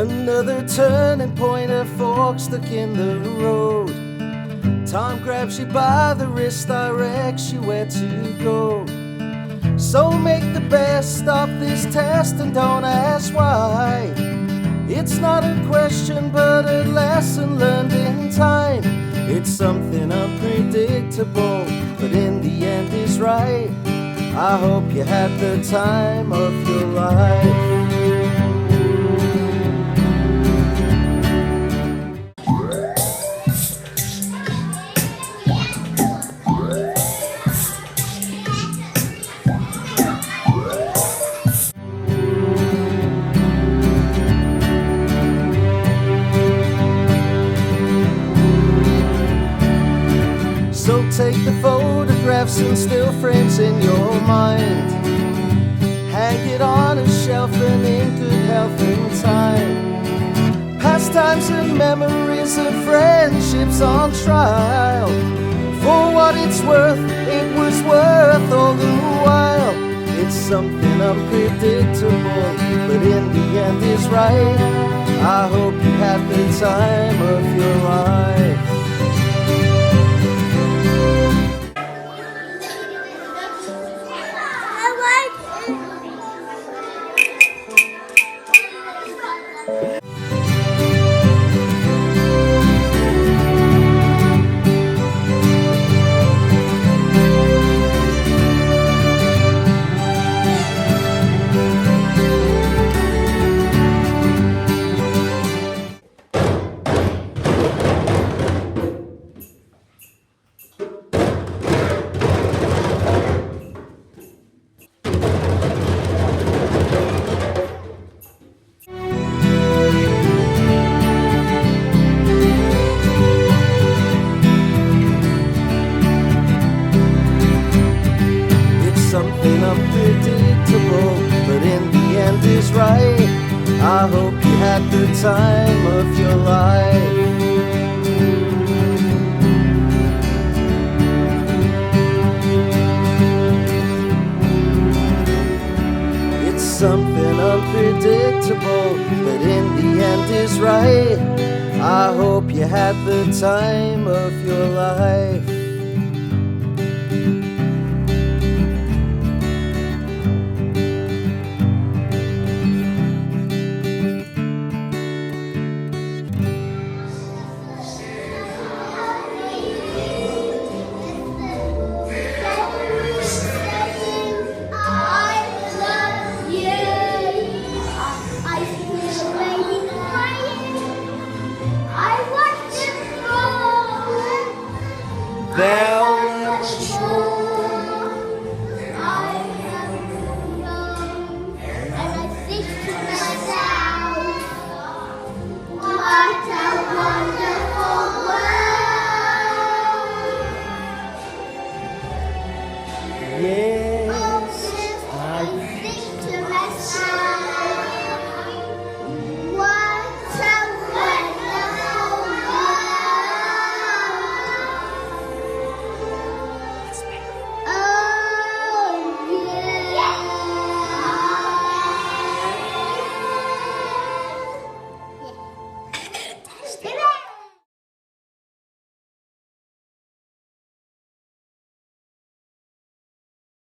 Another turning point, a fork stuck in the road. Time grabs you by the wrist, directs you where to go. So make the best of this test and don't ask why. It's not a question but a lesson learned in time. It's something unpredictable, but in the end is right. I hope you had the time of your life. So take the photographs and still frames in your mind. Hang it on a shelf and in good health and time. Pastimes and memories of friendships on trial. For what it's worth, it was worth all the while. It's something unpredictable, but in the end is right. I hope you had the time of your life. Something unpredictable, but in the end is right. I hope you had the time of your life. It's something unpredictable, but in the end is right. I hope you had the time of your life.